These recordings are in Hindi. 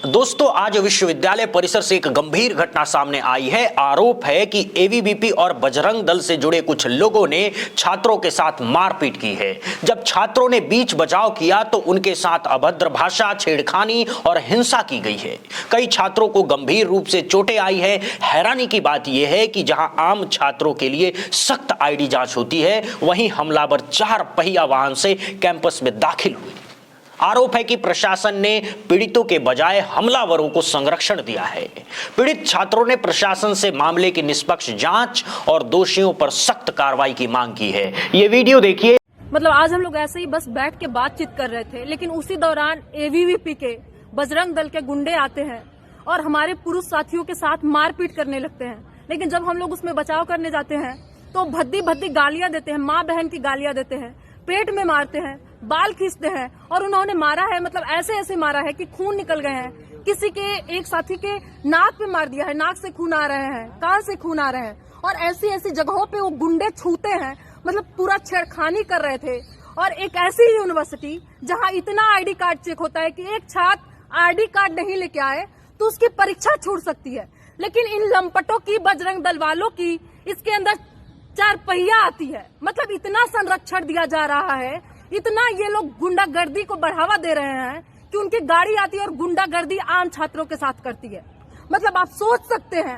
दोस्तों, आज विश्वविद्यालय परिसर से एक गंभीर घटना सामने आई है। आरोप है कि एबीवीपी और बजरंग दल से जुड़े कुछ लोगों ने छात्रों के साथ मारपीट की है। जब छात्रों ने बीच बचाव किया तो उनके साथ अभद्र भाषा, छेड़खानी और हिंसा की गई है। कई छात्रों को गंभीर रूप से चोटें आई है। हैरानी की बात यह है कि जहां आम छात्रों के लिए सख्त आईडी जांच होती है, वहीं हमलावर 4 पहिया वाहन से कैंपस में दाखिल हुए। आरोप है कि प्रशासन ने पीड़ितों के बजाय हमलावरों को संरक्षण दिया है। पीड़ित छात्रों ने प्रशासन से मामले की निष्पक्ष जांच और दोषियों पर सख्त कार्रवाई की मांग की है। ये वीडियो देखिए। मतलब आज हम लोग ऐसे ही बस बैठ के बातचीत कर रहे थे, लेकिन उसी दौरान एबीवीपी के बजरंग दल के गुंडे आते हैं और हमारे पुरुष साथियों के साथ मारपीट करने लगते हैं। लेकिन जब हम लोग उसमें बचाव करने जाते हैं तो भद्दी भद्दी गालियां देते हैं, माँ बहन की गालियां देते हैं, पेट में मारते हैं, बाल खींचते हैं। और उन्होंने मारा है, मतलब ऐसे ऐसे मारा है कि खून निकल गए हैं। किसी के एक साथी के नाक पे मार दिया है, नाक से खून आ रहे हैं, कान से खून आ रहे हैं। और ऐसी ऐसी जगहों पे वो गुंडे छूते हैं, मतलब पूरा छेड़खानी कर रहे थे। और एक ऐसी यूनिवर्सिटी जहां इतना आईडी कार्ड चेक होता है कि एक छात्र आईडी कार्ड नहीं लेके आए तो उसकी परीक्षा छूट सकती है, लेकिन इन लंपटों की, बजरंग दल वालों की, इसके अंदर 4 पहिया आती है। मतलब इतना संरक्षण दिया जा रहा है, इतना ये लोग गुंडागर्दी को बढ़ावा दे रहे हैं कि उनकी गाड़ी आती है और गुंडागर्दी आम छात्रों के साथ करती है। मतलब आप सोच सकते हैं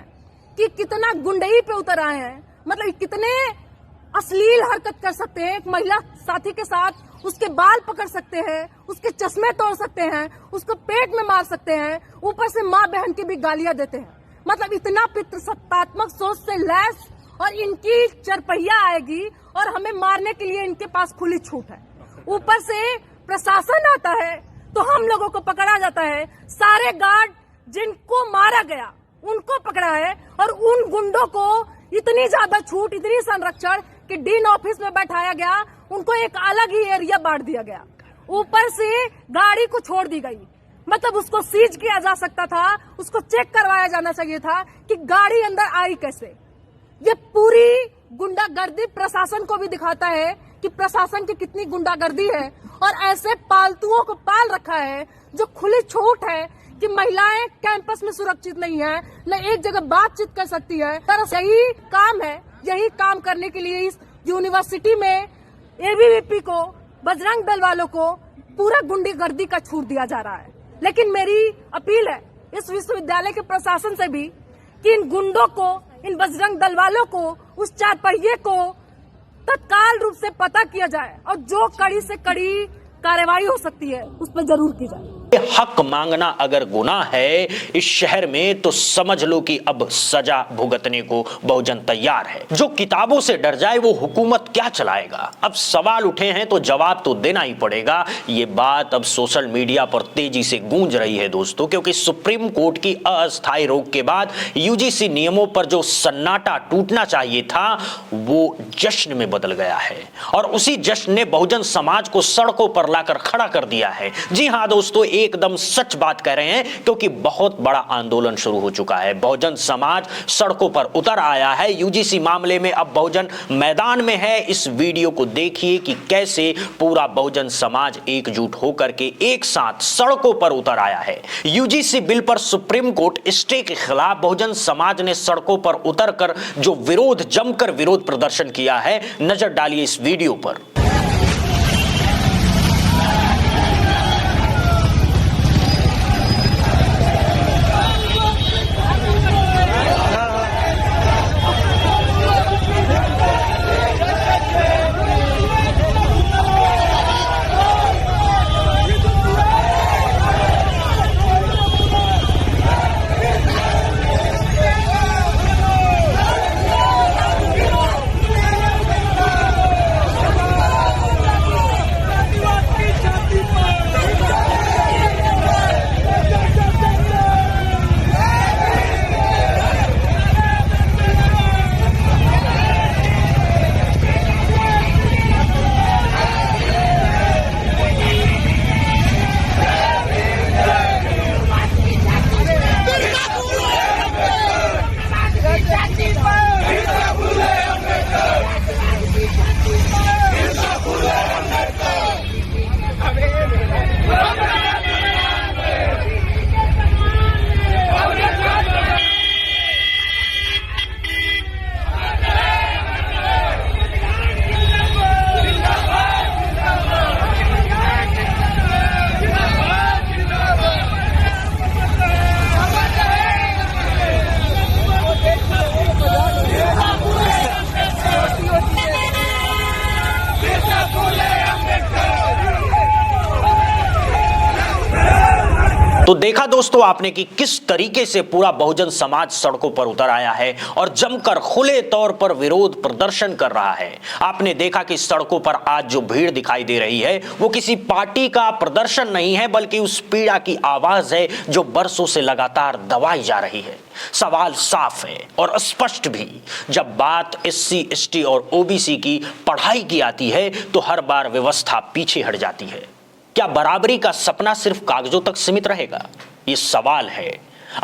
कि कितना गुंडई पे उतर आए हैं। मतलब कितने अश्लील हरकत कर सकते हैं। एक महिला साथी के साथ उसके बाल पकड़ सकते हैं, उसके चश्मे तोड़ सकते हैं, उसको पेट में मार सकते हैं, ऊपर से माँ बहन की भी गालियां देते हैं। मतलब इतना पितृसत्तात्मक सोच से लैस, और इनकी 4 पहिया आएगी और हमें मारने के लिए इनके पास खुली छूट है। ऊपर से प्रशासन आता है तो हम लोगों को पकड़ा जाता है। सारे गार्ड जिनको मारा गया उनको पकड़ा है, और उन गुंडों को इतनी ज्यादा छूट, इतनी संरक्षण कि डीन ऑफिस में बैठाया गया, उनको एक अलग ही एरिया बांट दिया गया। ऊपर से गाड़ी को छोड़ दी गई। मतलब उसको सीज किया जा सकता था, उसको चेक करवाया जाना चाहिए था कि गाड़ी अंदर आई कैसे। ये पूरी गुंडागर्दी प्रशासन को भी दिखाता है कि प्रशासन की कितनी गुंडागर्दी है। और ऐसे पालतुओं को पाल रखा है जो खुली छूट है कि महिलाएं कैंपस में सुरक्षित नहीं है, न एक जगह बातचीत कर सकती है। दरअसल यही काम है, यही काम करने के लिए इस यूनिवर्सिटी में एबीवीपी को, बजरंग दल वालों को पूरा गुंडागर्दी का छूट दिया जा रहा है। लेकिन मेरी अपील है इस विश्वविद्यालय के प्रशासन से भी कि इन गुंडों को, इन बजरंग दल वालों को, उस 4 पहिए को तत्काल रूप से पता किया जाए और जो कड़ी से कड़ी कार्रवाई हो सकती है उस पर जरूर की जाए। हक मांगना अगर गुनाह है इस शहर में, तो समझ लो कि अब सजा भुगतने को बहुजन तैयार है। जो किताबों से डर जाए वो हुकूमत क्या चलाएगा। अब सवाल उठे हैं तो जवाब तो देना ही पड़ेगा। ये बात अब सोशल मीडिया पर तेजी से गूंज रही है दोस्तों, क्योंकि सुप्रीम कोर्ट की अस्थायी रोक के बाद यूजीसी नियमों पर जो सन्नाटा टूटना चाहिए था वो जश्न में बदल गया है, और उसी जश्न ने बहुजन समाज को सड़कों पर लाकर खड़ा कर दिया है। जी हां दोस्तों, एकदम सच बात कह रहे हैं, क्योंकि बहुत बड़ा आंदोलन शुरू हो चुका है। बहुजन समाज सड़कों पर उतर आया है। यूजीसी मामले में अब बहुजन मैदान में है। इस वीडियो को देखिए कि कैसे पूरा बहुजन समाज एकजुट होकर के एक साथ सड़कों पर उतर आया है। यूजीसी बिल पर सुप्रीम कोर्ट स्टे के खिलाफ बहुजन समाज ने सड़कों पर उतरकर जो विरोध, जमकर विरोध प्रदर्शन किया है, नजर डालिए इस वीडियो पर। तो देखा दोस्तों आपने कि किस तरीके से पूरा बहुजन समाज सड़कों पर उतर आया है और जमकर खुले तौर पर विरोध प्रदर्शन कर रहा है। आपने देखा कि सड़कों पर आज जो भीड़ दिखाई दे रही है वो किसी पार्टी का प्रदर्शन नहीं है, बल्कि उस पीड़ा की आवाज है जो बरसों से लगातार दबाई जा रही है। सवाल साफ है और स्पष्ट भी, जब बात SC ST और OBC की पढ़ाई की आती है तो हर बार व्यवस्था पीछे हट जाती है। क्या बराबरी का सपना सिर्फ कागजों तक सीमित रहेगा? ये सवाल है।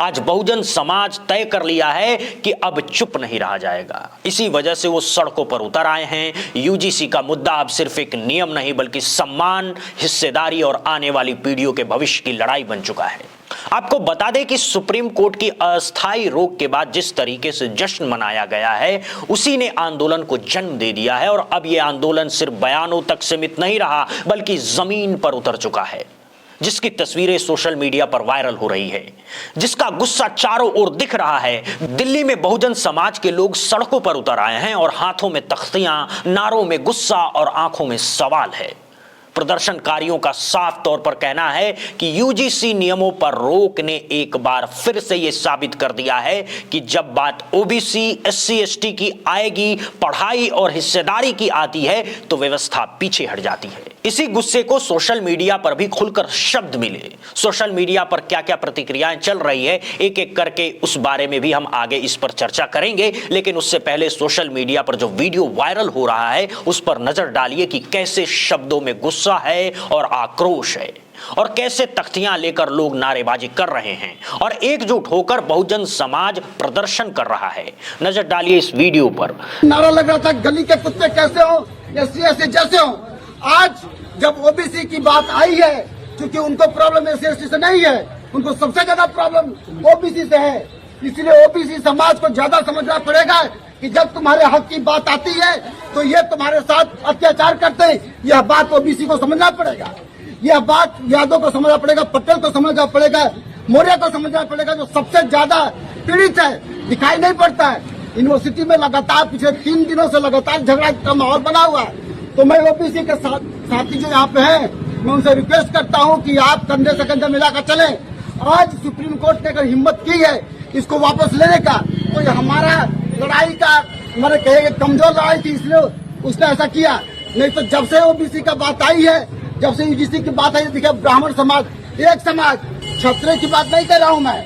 आज बहुजन समाज तय कर लिया है कि अब चुप नहीं रहा जाएगा। इसी वजह से वो सड़कों पर उतर आए हैं। UGC का मुद्दा अब सिर्फ एक नियम नहीं बल्कि सम्मान, हिस्सेदारी और आने वाली पीढ़ियों के भविष्य की लड़ाई बन चुका है। आपको बता दें कि सुप्रीम कोर्ट की अस्थायी रोक के बाद जिस तरीके से जश्न मनाया गया है उसी ने आंदोलन को जन्म दे दिया है और अब यह आंदोलन सिर्फ बयानों तक सीमित नहीं रहा बल्कि जमीन पर उतर चुका है, जिसकी तस्वीरें सोशल मीडिया पर वायरल हो रही है, जिसका गुस्सा चारों ओर दिख रहा है। दिल्ली में बहुजन समाज के लोग सड़कों पर उतर आए हैं और हाथों में तख्तियां, नारों में गुस्सा और आंखों में सवाल है। प्रदर्शनकारियों का साफ तौर पर कहना है कि UGC नियमों पर रोक ने एक बार फिर से यह साबित कर दिया है कि जब बात OBC, SC ST की आएगी, पढ़ाई और हिस्सेदारी की आती है तो व्यवस्था पीछे हट जाती है। इसी गुस्से को सोशल मीडिया पर भी खुलकर शब्द मिले। सोशल मीडिया पर क्या क्या प्रतिक्रियाएं चल रही है एक एक करके उस बारे में भी हम आगे इस पर चर्चा करेंगे, लेकिन उससे पहले सोशल मीडिया पर जो वीडियो वायरल हो रहा है उस पर नजर डालिए कि कैसे शब्दों में गुस्सा है और आक्रोश है और कैसे तख्तियां लेकर लोग नारेबाजी कर रहे हैं और एकजुट होकर बहुजन समाज प्रदर्शन कर रहा है। नजर डालिए इस वीडियो पर। नारा लग रहा था गली के कुत्ते कैसे हो, SC ST जैसे हो। आज जब OBC की बात आई है, क्योंकि उनको प्रॉब्लम SC ST से नहीं है, उनको सबसे ज्यादा प्रॉब्लम OBC से है, इसलिए OBC समाज को ज्यादा समझना पड़ेगा कि जब तुम्हारे हक की बात आती है तो ये तुम्हारे साथ अत्याचार करते हैं। यह बात OBC को समझना पड़ेगा, यह बात यादव को समझना पड़ेगा, पटेल को समझना पड़ेगा, मौर्य को समझना पड़ेगा, जो सबसे ज्यादा पीड़ित है, दिखाई नहीं पड़ता है। यूनिवर्सिटी में लगातार पिछले 3 दिनों से लगातार झगड़ा का माहौल बना हुआ है। तो मैं OBC के साथी जो यहाँ पे हैं, मैं उनसे रिक्वेस्ट करता हूँ कि आप कंधे से कंधा मिलाकर चलें। आज सुप्रीम कोर्ट ने अगर हिम्मत की है इसको वापस लेने का, तो ये हमारा लड़ाई का हमारे कहे कमजोर लड़ाई थी, इसलिए उसने ऐसा किया। नहीं तो जब से OBC का बात आई है, जब से UGC की बात आई है, देखिए ब्राह्मण समाज एक समाज, क्षत्रिय की बात नहीं कर रहा हूँ मैं,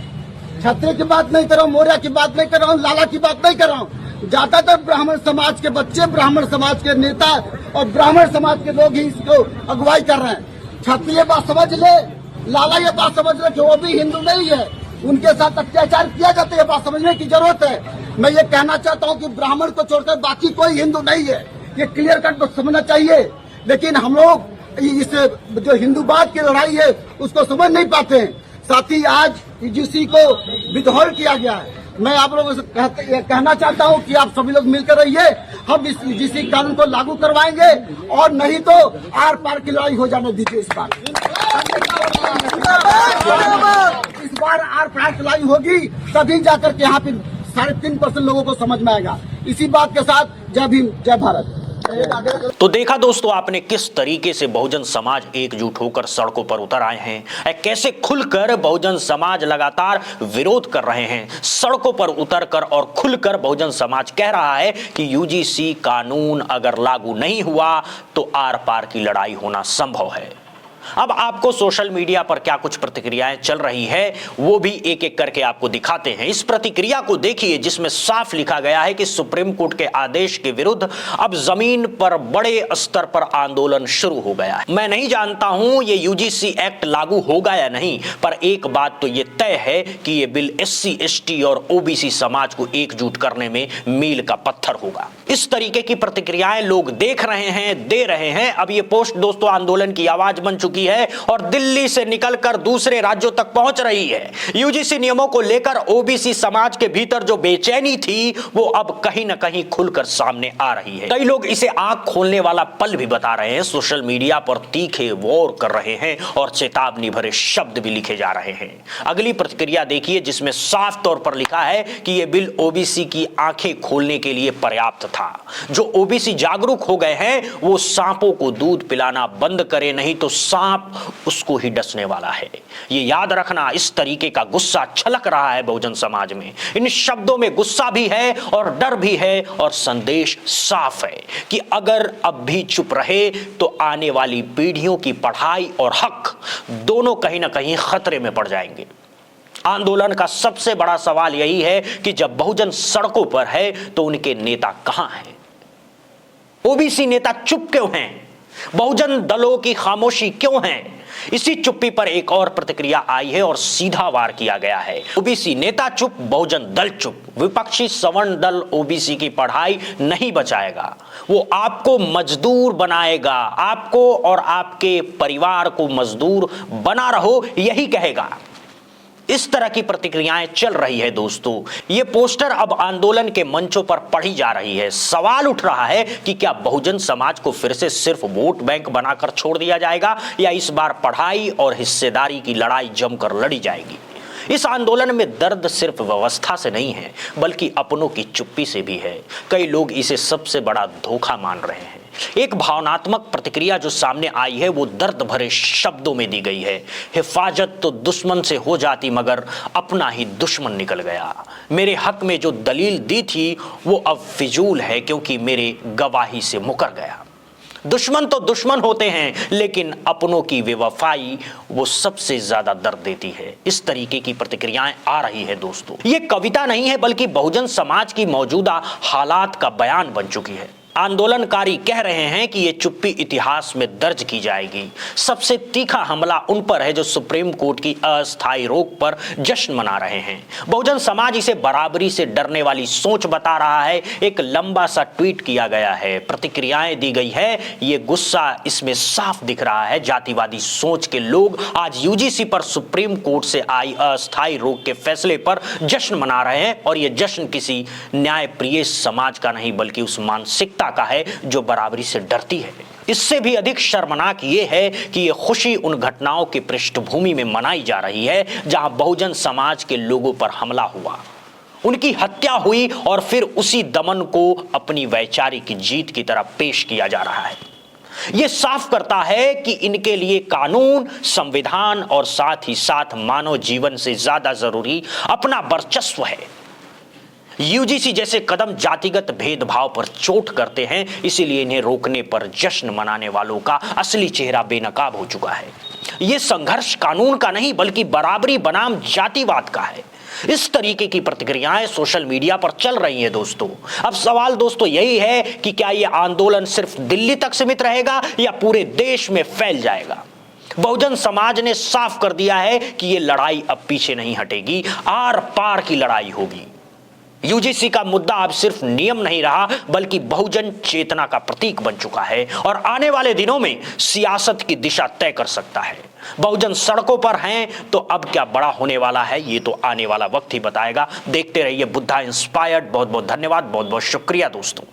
क्षत्रिय की बात नहीं कर रहा हूँ, मौर्य की बात नहीं कर रहा हूँ, लाला की बात नहीं कर रहा हूँ। ज्यादातर ब्राह्मण समाज के बच्चे, ब्राह्मण समाज के नेता और ब्राह्मण समाज के लोग ही इसको अगुवाई कर रहे हैं। क्षत्रिय बात समझ ले, लाला ये बात समझ ले कि वो भी हिंदू नहीं है, उनके साथ अत्याचार किया जाता है, ये बात समझने की जरूरत है। मैं ये कहना चाहता हूँ कि ब्राह्मण को छोड़कर बाकी कोई हिंदू नहीं है, ये क्लियर कट समझना चाहिए। लेकिन हम लोग इस जो हिंदूवाद की लड़ाई है उसको समझ नहीं पाते हैं। साथ ही आज UGC को विधोल किया गया है। मैं आप लोगों से कहना चाहता हूं कि आप सभी लोग मिलकर रहिए, हम इस UGC कानून को लागू करवाएंगे और नहीं तो आर पार की लड़ाई हो जाने दीजिए। इस बार आर पार की लड़ाई होगी, तभी जाकर के यहाँ पे 3.5% लोगों को समझ में आएगा। इसी बात के साथ जय भीम, जय भारत। तो देखा दोस्तों आपने किस तरीके से बहुजन समाज एकजुट होकर सड़कों पर उतर आए हैं, कैसे खुलकर बहुजन समाज लगातार विरोध कर रहे हैं। सड़कों पर उतरकर और खुलकर बहुजन समाज कह रहा है कि UGC कानून अगर लागू नहीं हुआ तो आर पार की लड़ाई होना संभव है। अब आपको सोशल मीडिया पर क्या कुछ प्रतिक्रियाएं चल रही है वो भी एक एक करके आपको दिखाते हैं। इस प्रतिक्रिया को देखिए जिसमें साफ लिखा गया है कि सुप्रीम कोर्ट के आदेश के विरुद्ध अब जमीन पर बड़े स्तर पर आंदोलन शुरू हो गया है। मैं नहीं जानता हूं ये UGC एक्ट लागू होगा या नहीं, पर एक बात तो ये तय है कि ये बिल SC ST और OBC समाज को एकजुट करने में मील का पत्थर होगा। इस तरीके की प्रतिक्रियाएं लोग देख रहे हैं, दे रहे हैं। अब ये पोस्ट दोस्तों आंदोलन की आवाज बन चुकी है और दिल्ली से निकलकर दूसरे राज्यों तक पहुंच रही है। UGC नियमों को लेकर OBC समाज के भीतर जो बेचैनी थी वो अब कहीं ना कहीं खुलकर सामने आ रही है। कई लोग इसे आंख खोलने वाला पल भी बता रहे हैं, सोशल मीडिया पर तीखे वॉर कर रहे हैं और चेतावनी भरे शब्द भी लिखे जा रहे हैं। अगली प्रतिक्रिया देखिए जिसमें साफ तौर पर लिखा है कि यह बिल OBC की आंखें खोलने के लिए पर्याप्त था। जो OBC जागरूक हो गए हैं वो सांपों को दूध पिलाना बंद करे, नहीं तो सांप उसको ही डसने वाला है। ये याद रखना, इस तरीके का गुस्सा छलक रहा है बहुजन समाज में। इन शब्दों में गुस्सा भी है और डर भी है और संदेश साफ है कि अगर अब भी चुप रहे तो आने वाली पीढ़ियों की पढ़ाई और हक दोनों कहीं ना कहीं खतरे में पड़ जाएंगे। आंदोलन का सबसे बड़ा सवाल यही है कि जब बहुजन सड़कों पर है तो उनके नेता कहां हैं? ओबीसी नेता चुप क्यों हैं? बहुजन दलों की खामोशी क्यों है? इसी चुप्पी पर एक और प्रतिक्रिया आई है और सीधा वार किया गया है। ओबीसी नेता चुप, बहुजन दल चुप। विपक्षी सवर्ण दल ओबीसी की पढ़ाई नहीं बचाएगा, वो आपको मजदूर बनाएगा, आपको और आपके परिवार को मजदूर बना रहो यही कहेगा। इस तरह की प्रतिक्रियाएं चल रही है दोस्तों। ये पोस्टर अब आंदोलन के मंचों पर पढ़ी जा रही है। सवाल उठ रहा है कि क्या बहुजन समाज को फिर से सिर्फ वोट बैंक बनाकर छोड़ दिया जाएगा या इस बार पढ़ाई और हिस्सेदारी की लड़ाई जमकर लड़ी जाएगी। इस आंदोलन में दर्द सिर्फ व्यवस्था से नहीं है बल्कि अपनों की चुप्पी से भी है। कई लोग इसे सबसे बड़ा धोखा मान रहे हैं। एक भावनात्मक प्रतिक्रिया जो सामने आई है वो दर्द भरे शब्दों में दी गई है। हिफाजत तो दुश्मन से हो जाती मगर अपना ही दुश्मन निकल गया। मेरे हक में जो दलील दी थी वो अब फिजूल है क्योंकि मेरे गवाही से मुकर गया। दुश्मन तो दुश्मन होते हैं लेकिन अपनों की बेवफाई वो सबसे ज्यादा दर्द देती है। इस तरीके की प्रतिक्रियाएं आ रही है दोस्तों। ये कविता नहीं है बल्कि बहुजन समाज की मौजूदा हालात का बयान बन चुकी है। आंदोलनकारी कह रहे हैं कि ये चुप्पी इतिहास में दर्ज की जाएगी। सबसे तीखा हमला उन पर है जो सुप्रीम कोर्ट की अस्थायी रोक पर जश्न मना रहे हैं। बहुजन समाज इसे बराबरी से डरने वाली सोच बता रहा है। एक लंबा सा ट्वीट किया गया है, प्रतिक्रियाएं दी गई है। ये गुस्सा इसमें साफ दिख रहा है। जातिवादी सोच के लोग आज यूजीसी पर सुप्रीम कोर्ट से आई अस्थायी रोक के फैसले पर जश्न मना रहे हैं और ये जश्न किसी न्यायप्रिय समाज का नहीं बल्कि उस मानसिकता का है जो बराबरी से डरती है। इससे भी अधिक शर्मनाक यह है कि यह खुशी उन घटनाओं की पृष्ठभूमि में मनाई जा रही है जहां बहुजन समाज के लोगों पर हमला हुआ, उनकी हत्या हुई और फिर उसी दमन को अपनी वैचारिक जीत की तरह पेश किया जा रहा है। यह साफ करता है कि इनके लिए कानून, संविधान और साथ ही साथ मानव जीवन से ज्यादा जरूरी अपना वर्चस्व है। यूजीसी जैसे कदम जातिगत भेदभाव पर चोट करते हैं, इसीलिए इन्हें रोकने पर जश्न मनाने वालों का असली चेहरा बेनकाब हो चुका है। यह संघर्ष कानून का नहीं बल्कि बराबरी बनाम जातिवाद का है। इस तरीके की प्रतिक्रियाएं सोशल मीडिया पर चल रही हैं दोस्तों। अब सवाल दोस्तों यही है कि क्या यह आंदोलन सिर्फ दिल्ली तक सीमित रहेगा या पूरे देश में फैल जाएगा। बहुजन समाज ने साफ कर दिया है कि यह लड़ाई अब पीछे नहीं हटेगी, आर पार की लड़ाई होगी। यूजीसी का मुद्दा अब सिर्फ नियम नहीं रहा बल्कि बहुजन चेतना का प्रतीक बन चुका है और आने वाले दिनों में सियासत की दिशा तय कर सकता है। बहुजन सड़कों पर हैं तो अब क्या बड़ा होने वाला है ये तो आने वाला वक्त ही बताएगा। देखते रहिए बुद्धा इंस्पायर्ड। बहुत बहुत धन्यवाद, बहुत बहुत शुक्रिया दोस्तों।